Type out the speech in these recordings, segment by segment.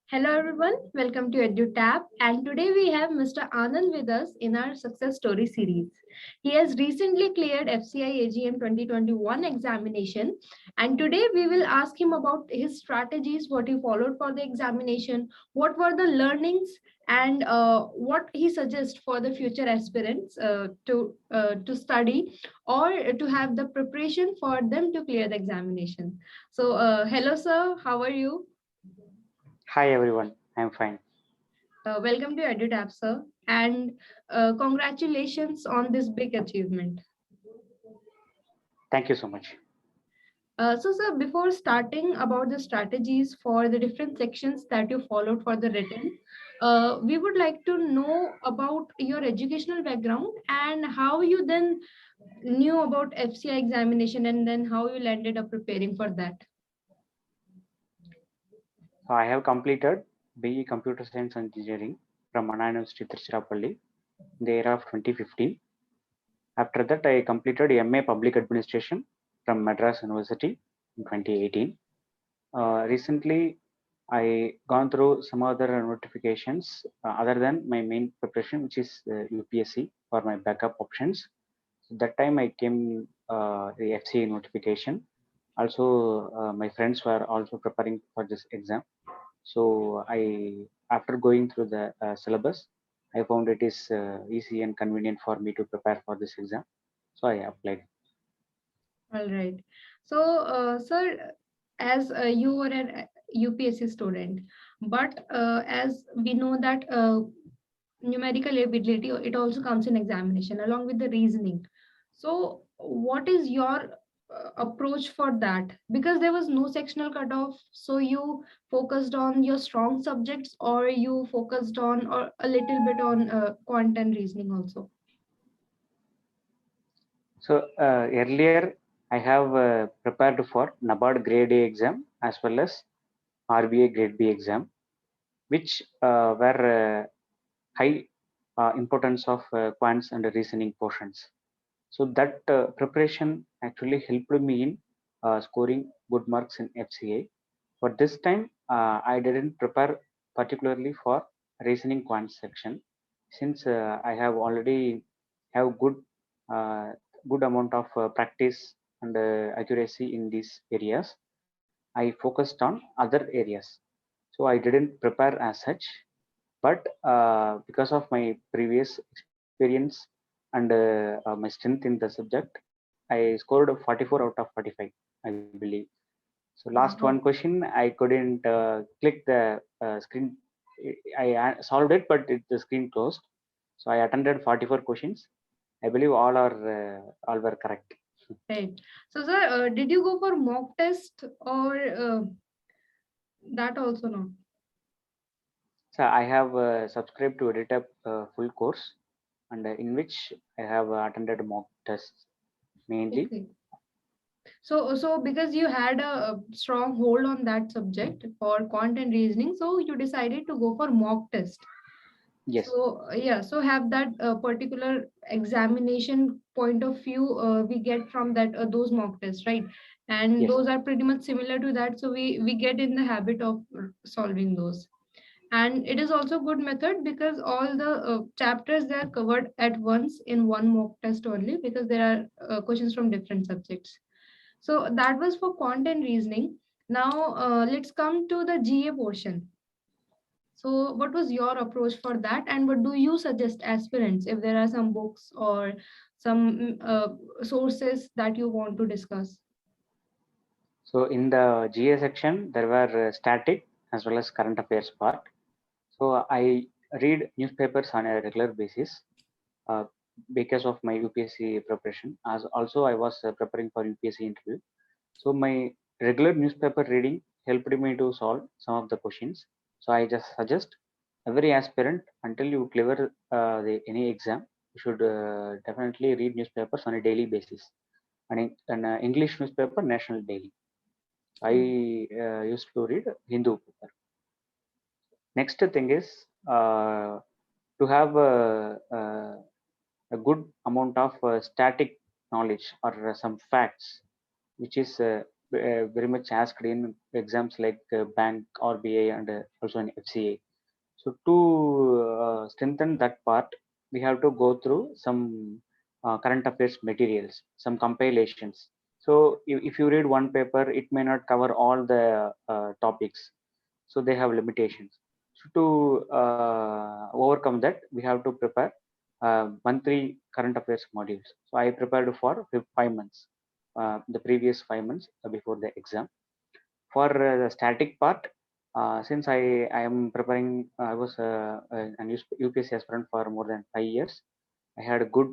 Hello everyone, welcome to EduTap, and today we have Mr. Anand with us in our success story series. He has recently cleared FCI AGM 2021 examination, and today we will ask him about his strategies, what he followed for the examination, what were the learnings, and what he suggests for the future aspirants to study or to have the preparation for them to clear the examination. So, hello sir, how are you? Hi everyone, I'm fine. Welcome to EduTap, sir, and congratulations on this big achievement. Thank you so much. Sir, before starting about the strategies for the different sections that you followed for the written, we would like to know about your educational background and how you then knew about FCI examination and then how you landed up preparing for that. So I have completed BE Computer Science Engineering from Anna University Tiruchirappalli in the year of 2015. After that, I completed MA Public Administration from Madras University in 2018. Recently, I gone through some other notifications other than my main preparation, which is UPSC for my backup options. So that time I came the FCA notification. Also, my friends were also preparing for this exam. So after going through the syllabus, I found it is easy and convenient for me to prepare for this exam. So I applied. All right. So, sir, as you were an UPSC student, but as we know that numerical ability, it also comes in examination along with the reasoning. So, what is your approach for that? Because there was no sectional cutoff, so you focused on your strong subjects, or you focused on or a little bit on quant and reasoning also. So earlier I have prepared for NABARD Grade A exam as well as RBA Grade B exam, which were high importance of quants and reasoning portions. So that preparation actually helped me in scoring good marks in FCA. For this time, I didn't prepare particularly for reasoning quant section, since I have already have uh, good amount of practice and accuracy in these areas. I focused on other areas, so I didn't prepare as such. But because of my previous experience and my strength in the subject, I scored 44 out of 45, I believe. So last one Wow. question, I couldn't click the screen. I solved it, but the screen closed. So I attended 44 questions. I believe all were correct. Right. So, sir, did you go for mock test or that also no? So I have subscribed to EditUp full course, and in which I have attended mock tests mainly. Okay. So because you had a strong hold on that subject for content reasoning, so you decided to go for mock test. Yes, So yeah, so have that particular examination point of view we get from that those mock tests, right? And yes. those are pretty much similar to that, so we get in the habit of solving those. And it is also good method because all the chapters they are covered at once in one mock test only because there are questions from different subjects. So that was for content reasoning. Now let's come to the GA portion. So what was your approach for that, and what do you suggest aspirants if there are some books or some sources that you want to discuss? So in the GA section, there were static as well as current affairs part. So I read newspapers on a regular basis uh, because of my UPSC preparation. As also I was preparing for UPSC interview. So my regular newspaper reading helped me to solve some of the questions. So I just suggest every aspirant, until you clear any exam, you should definitely read newspapers on a daily basis. And an English newspaper, National Daily. I used to read Hindu paper. Next thing is to have a good amount of static knowledge or some facts, which is very much asked in exams like bank, RBI, and also in FCA. So to strengthen that part, we have to go through some current affairs materials, some compilations. So if you read one paper, it may not cover all the topics. So they have limitations. So to overcome that, we have to prepare monthly current affairs modules. So I prepared for 5 months, the previous 5 months before the exam. For the static part, since I am preparing, I was an UPSC aspirant for more than 5 years. I had a good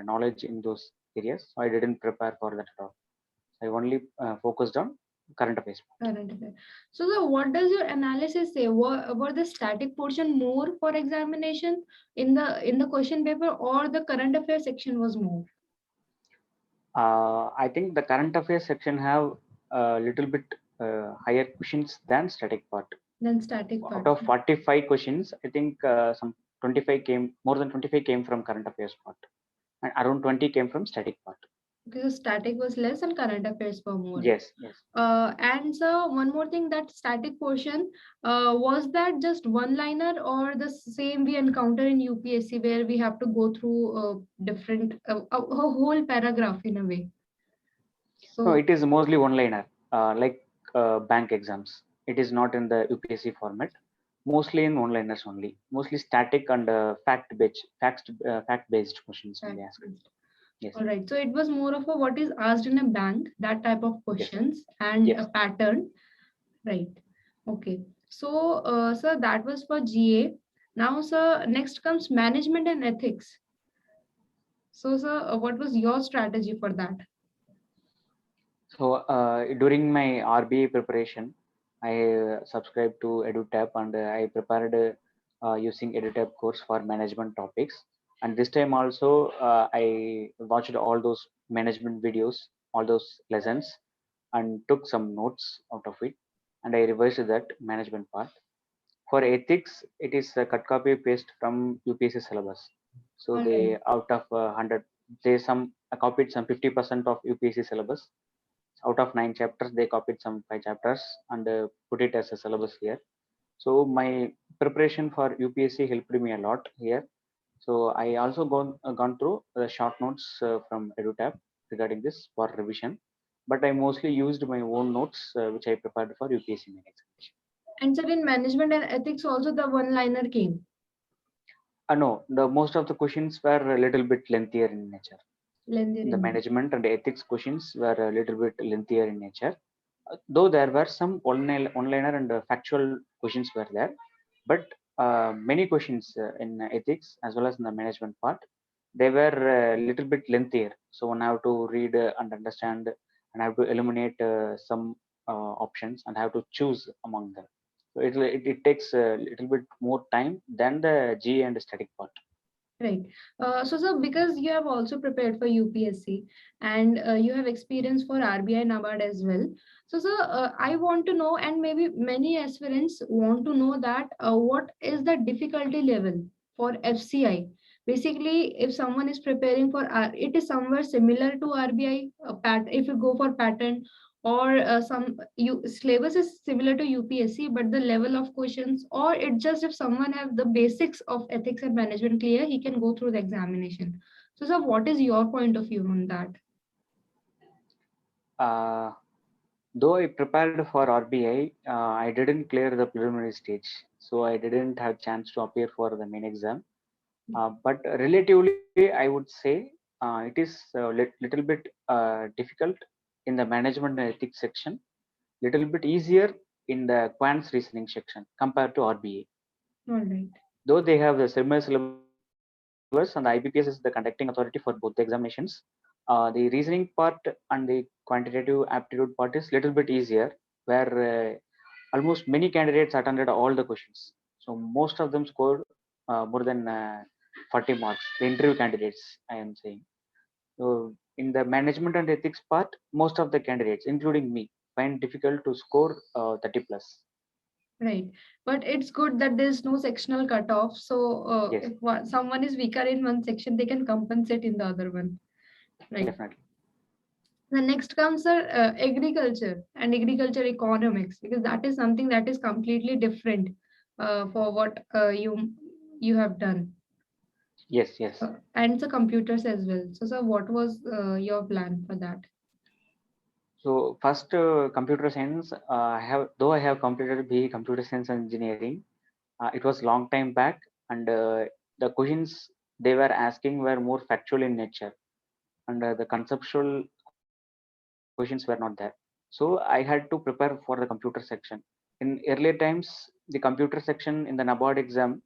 knowledge in those areas, so I didn't prepare for that at all. I only focused on current affairs. Current affair. So what does your analysis say? Were the static portion more for examination in the question paper, or the current affairs section was more? I think the current affairs section have a little bit higher questions than static part. Than static Out part. of 45 questions, I think some 25 came, more than 25 came from current affairs part, and around 20 came from static part. Because static was less and current affairs were more. Yes, yes. And so one more thing, that static portion, was that just one liner or the same we encounter in UPSC where we have to go through different a whole paragraph in a way? No, So it is mostly one-liner, like bank exams. It is not in the UPSC format. Mostly in one-liners only. Mostly static and fact-based questions will be asked. Yes. all right. So it was more of a what is asked in a bank, that type of questions, and Yes. a pattern. Right. Okay. So, sir, that was for GA. Now, sir, next comes management and ethics. So, sir, what was your strategy for that? So during my RBA preparation, I subscribed to EduTap and I prepared using EduTap course for management topics. And this time also, I watched all those management videos, all those lessons, and took some notes out of it. And I revised that management part. For ethics, it is a cut copy paste from UPSC syllabus. So All they right. out of 100, they some copied some 50% of UPSC syllabus. Out of 9 chapters, they copied some 5 chapters and put it as a syllabus here. So my preparation for UPSC helped me a lot here. So I also gone through the short notes from EduTap regarding this for revision, but I mostly used my own notes which I prepared for UPSC main examination. And sir, in management and ethics, also the one-liner came. No, the most of the questions were a little bit lengthier in nature. Lengthier The in management and ethics questions were a little bit lengthier in nature. Though there were some onliner and factual questions were there, but many questions in ethics as well as in the management part, they were a little bit lengthier. So one have to read and understand and have to eliminate some options and have to choose among them. So it takes a little bit more time than the G and static part. Right. So because you have also prepared for UPSC and you have experience for RBI NABARD as well. So, I want to know, and maybe many aspirants want to know that what is the difficulty level for FCI? Basically, if someone is preparing for, it is somewhere similar to RBI, if you go for pattern, or syllabus is similar to UPSC, but the level of questions, or it just if someone have the basics of ethics and management clear, he can go through the examination. So, sir, what is your point of view on that? Though I prepared for RBI, I didn't clear the preliminary stage, so I didn't have chance to appear for the main exam. But relatively, I would say it is little bit difficult in the management and ethics section, little bit easier in the quants reasoning section compared to RBA. All right. Though they have the similar syllabus and the IBPS is the conducting authority for both the examinations, the reasoning part and the quantitative aptitude part is little bit easier, where almost many candidates attended all the questions. So most of them scored more than 40 marks. The interview candidates, I am saying. So in the management and ethics part, most of the candidates, including me, find difficult to score 30 plus. Right. But it's good that there's no sectional cutoff. So Yes, if someone is weaker in one section, they can compensate in the other one. Right. definitely. The next comes agriculture and agriculture economics, because that is something that is completely different for what you have done. Yes, yes. And the computers as well. So, sir, what was your plan for that? So first, computer science. I have completed BE computer science and engineering. It was long time back, and the questions they were asking were more factual in nature, and the conceptual questions were not there. So I had to prepare for the computer section. In earlier times, the computer section in the NABARD exam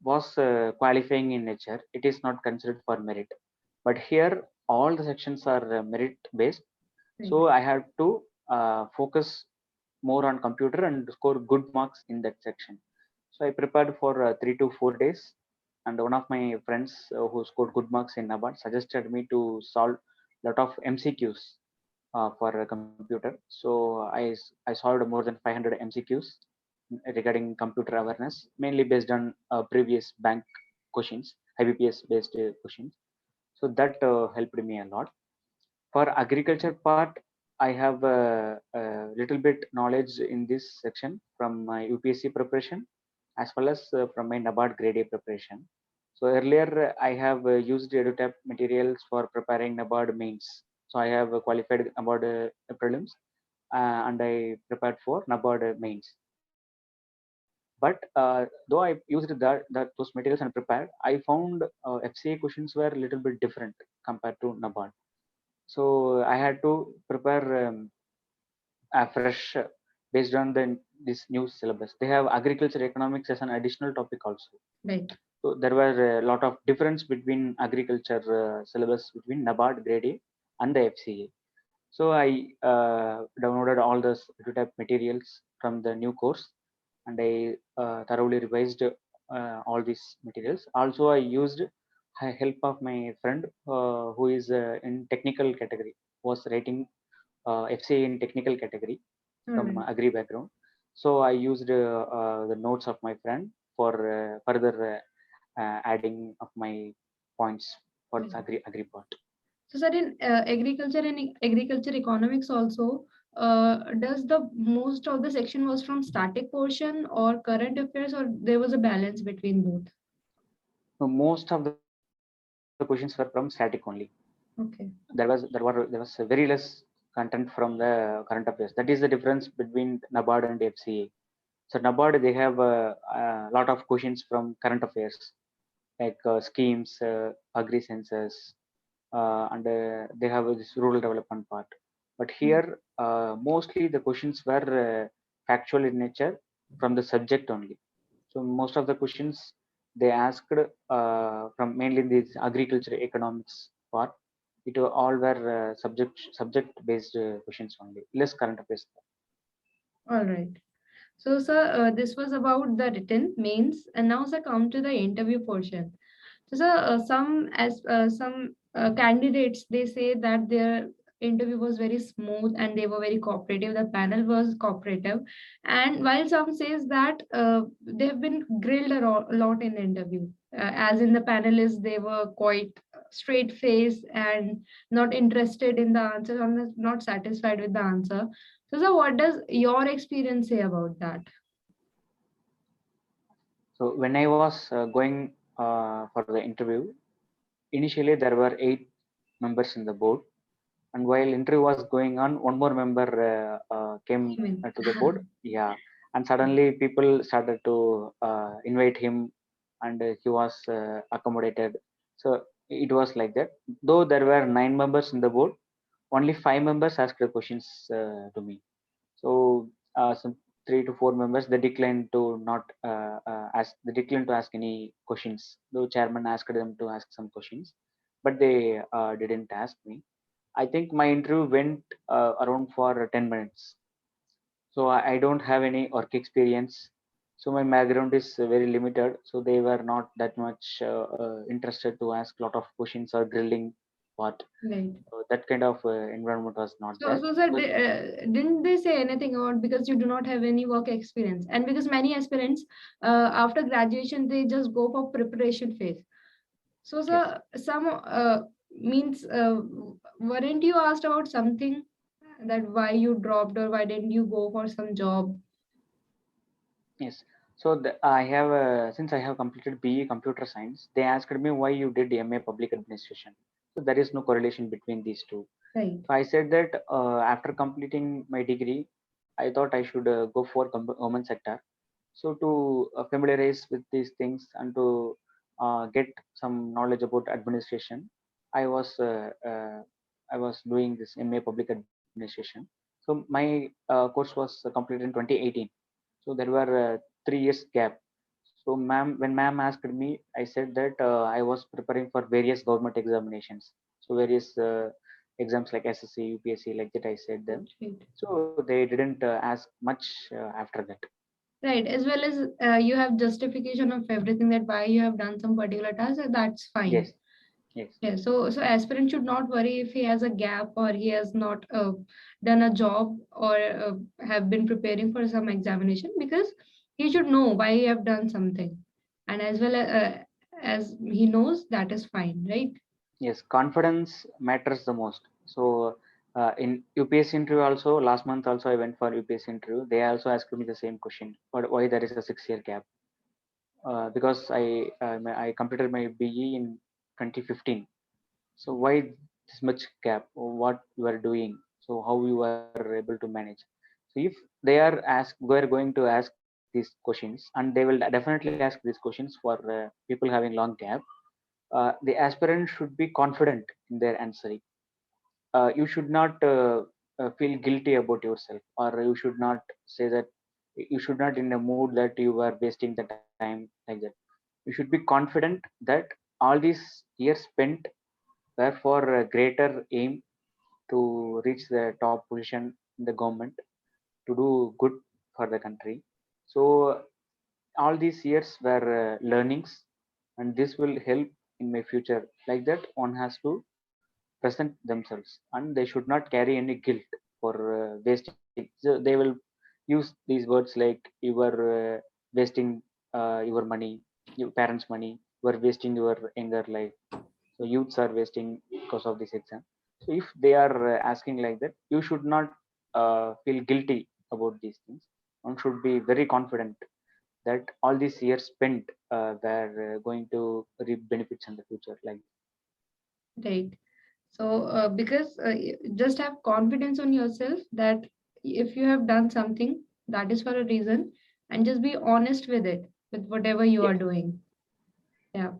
was qualifying in nature. It is not considered for merit. But here, all the sections are merit based. Right. So I have to focus more on computer and score good marks in that section. So I prepared for 3 to 4 days, and one of my friends who scored good marks in NABARD suggested me to solve a lot of MCQs for a computer. So I solved more than 500 MCQs regarding computer awareness, mainly based on previous bank questions, IBPS based questions. So that helped me a lot. For agriculture part, I have a little bit knowledge in this section from my UPSC preparation as well as from my NABARD grade A preparation. So earlier I have used EduTap materials for preparing NABARD mains. So I have qualified NABARD prelims and I prepared for NABARD mains. But though I used those materials and prepared, I found FCA questions were a little bit different compared to NABARD. So I had to prepare fresh based on this new syllabus. They have agriculture economics as an additional topic also. Right. So there was a lot of difference between agriculture syllabus between NABARD grade A and the FCA. So I downloaded all the type materials from the new course, and I thoroughly revised all these materials. Also, I used help of my friend who is in technical category, was writing FCA in technical category All from right. agri background. So I used the notes of my friend for further adding of my points for this Right. agri part. So, sir, in agriculture and agriculture economics also, does the most of the section was from static portion or current affairs, or there was a balance between both? So most of the questions were from static only. Okay. There was very less content from the current affairs. That is the difference between NABARD and FCA. So NABARD they have a lot of questions from current affairs like schemes, agri census, and they have this rural development part. But here, mostly the questions were factual in nature from the subject only. So most of the questions they asked from mainly this agriculture economics part. It all were subject based questions only, less current affairs. All right. So, sir, this was about the written mains, and now, sir, come to the interview portion. So, sir, some candidates, they say that their interview was very smooth and they were very cooperative. The panel was cooperative, and while some says that they have been grilled a lot in the interview, as in the panelists, they were quite straight faced and not interested in the answer, or not satisfied with the answer. So, sir, what does your experience say about that? So when I was going for the interview, initially there were 8 members in the board, and while interview was going on, one more member came Came in. to the board. Yeah, and suddenly people started to invite him, and he was accommodated. So it was like that. Though there were 9 members in the board, only 5 members asked the questions to me. So some 3 to 4 members they declined to not ask. They declined to ask any questions. The chairman asked them to ask some questions, but they didn't ask me. I think my interview went around for 10 minutes. So I don't have any work experience. So my background is very limited. So they were not that much interested to ask a lot of questions or drilling part. Right. So that kind of environment was not So, there. so sir, But didn't they say anything about because you do not have any work experience, and because many aspirants, after graduation, they just go for preparation phase. So, yes, sir, some Means, weren't you asked about something, that why you dropped or why didn't you go for some job? Yes. So I have since I have completed BE Computer Science, they asked me why you did MA Public Administration. So there is no correlation between these two. Right. So I said that after completing my degree, I thought I should go for government sector. So to familiarize with these things and to get some knowledge about administration, I was uh, uh, I was doing this MA Public Administration. So my course was completed in 2018. So there were 3 years gap. So when ma'am asked me, I said that I was preparing for various government examinations. So various exams like SSC, UPSC, like that I said them. Right. So they didn't ask much after that. Right, as well as you have justification of everything, that why you have done some particular task, that's fine. Yes, yes, Yeah, so aspirant should not worry if he has a gap or he has not done a job or have been preparing for some examination, because he should know why he have done something, and as he knows, that is fine, right? yes. Confidence matters the most. So in UPSC interview also, last month also I went for UPSC interview. They also asked me the same question. But why there is a 6 year gap? Because I completed my BE in 2015. So why this much gap? What you are doing? So how you are able to manage? So if they are going to ask these questions, and they will definitely ask these questions for people having long gap. The aspirant should be confident in their answering. You should not feel guilty about yourself, or you should not say that you should not in a mood that you are wasting the time like that. You should be confident that all these years spent were for a greater aim to reach the top position in the government, to do good for the country. So all these years were learnings, and this will help in my future. Like that, one has to present themselves, and they should not carry any guilt for wasting. So they will use these words like you were wasting your money, your parents money, you are wasting your younger life. So youths are wasting because of this exam. So if they are asking like that, you should not feel guilty about these things. One should be very confident that all these years spent were going to reap benefits in the future. Like Right. So, because just have confidence on yourself that if you have done something, that is for a reason, and just be honest with it, with whatever you are yes, doing. Yeah.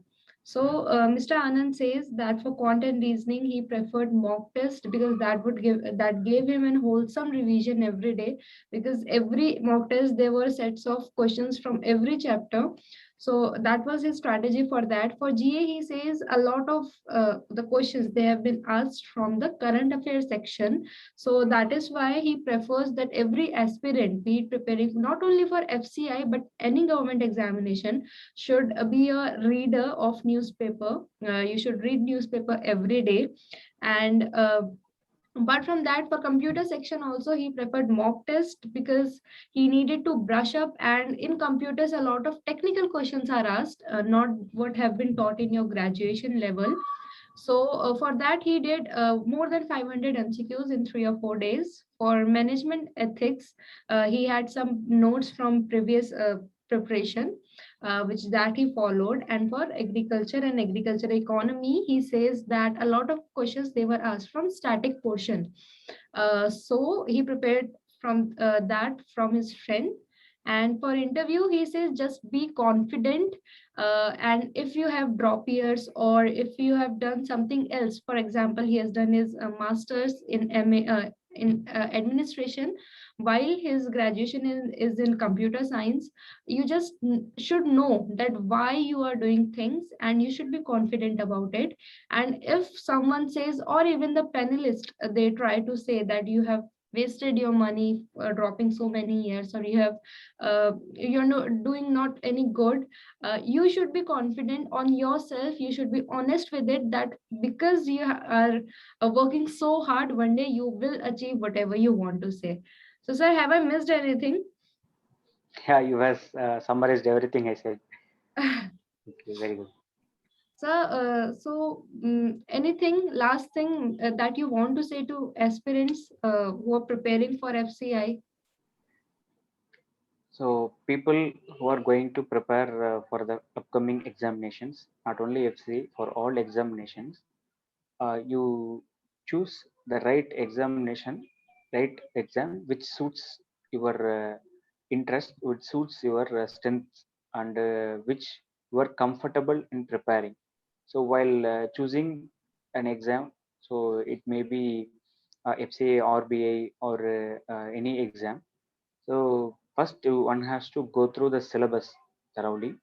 So, Mr. Anand says that for content reasoning, he preferred mock test because that gave him an wholesome revision every day. Because every mock test there were sets of questions from every chapter. So that was his strategy for that. For GA, he says a lot of the questions they have been asked from the current affairs section. So that is why he prefers that every aspirant, be it preparing not only for FCI but any government examination, should be a reader of newspaper. You should read newspaper every day, and apart from that, for computer section also he preferred mock test because he needed to brush up, and in computers a lot of technical questions are asked, not what have been taught in your graduation level. So for that, he did more than 500 MCQs in 3 or 4 days. For management ethics, he had some notes from previous preparation, which that he followed. And for agriculture and agriculture economy, he says that a lot of questions they were asked from static portion. So he prepared from that from his friend. And for interview, he says just be confident. And if you have drop years or if you have done something else, for example, he has done his master's in MA. In administration, while his graduation is in computer science, you just should know that why you are doing things and you should be confident about it. And if someone says, or even the panelist, they try to say that you have wasted your money dropping so many years, or you have you're not doing not any good, you should be confident on yourself. You should be honest with it, that because you are working so hard, one day you will achieve whatever you want to say. So, sir, have I missed anything? yeah, you have summarized everything I said. Okay, very good. Anything last thing that you want to say to aspirants who are preparing for FCI? So people who are going to prepare for the upcoming examinations, not only FC, for all examinations, you choose the right examination, right exam which suits your interest, which suits your strengths, and which you are comfortable in preparing. So while choosing an exam, so it may be FCA, RBI, or any exam. So first one has to go through the syllabus thoroughly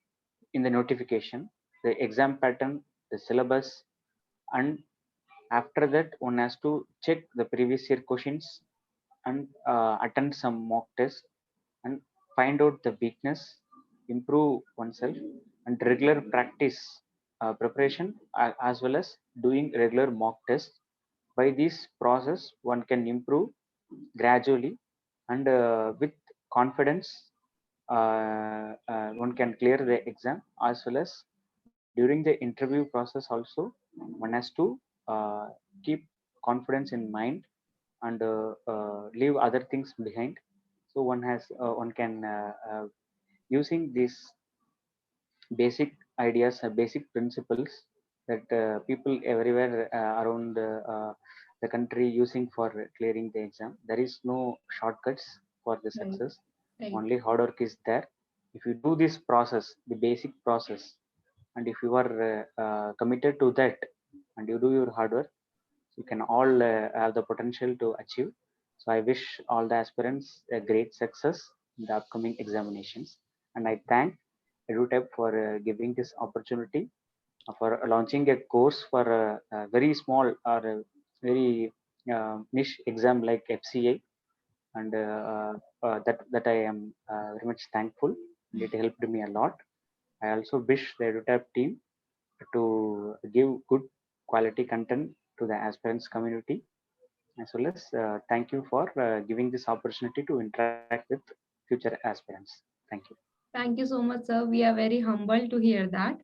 in the notification, the exam pattern, the syllabus, and after that one has to check the previous year questions and attend some mock tests and find out the weakness, improve oneself, and regular practice preparation as well as doing regular mock tests. By this process, one can improve gradually and with confidence. One can clear the exam as well as during the interview process also one has to keep confidence in mind and leave other things behind. So one can using these basic ideas, basic principles that people everywhere around the country using for clearing the exam. There is no shortcuts for the Right. success. Right. Only hard work is there. If you do this process, the basic process, and if you are committed to that and you do your hard work, you can all have the potential to achieve. So I wish all the aspirants a great success in the upcoming examinations, and I thank EduTech for giving this opportunity for launching a course for a very small or a very niche exam like FCA, and that I am very much thankful. And it helped me a lot. I also wish the EduTech team to give good quality content to the aspirants community, as well as thank you for giving this opportunity to interact with future aspirants. Thank you. Thank you so much, sir. We are very humbled to hear that.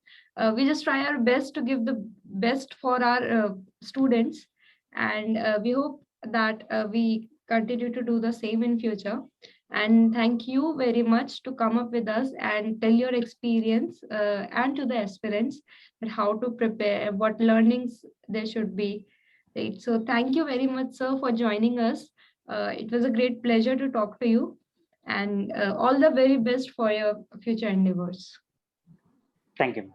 We just try our best to give the best for our students, and we hope that we continue to do the same in future. And thank you very much to come up with us and tell your experience and to the aspirants that how to prepare, what learnings there should be. Right. So thank you very much, sir, for joining us. It was a great pleasure to talk to you, and all the very best for your future endeavors. Thank you.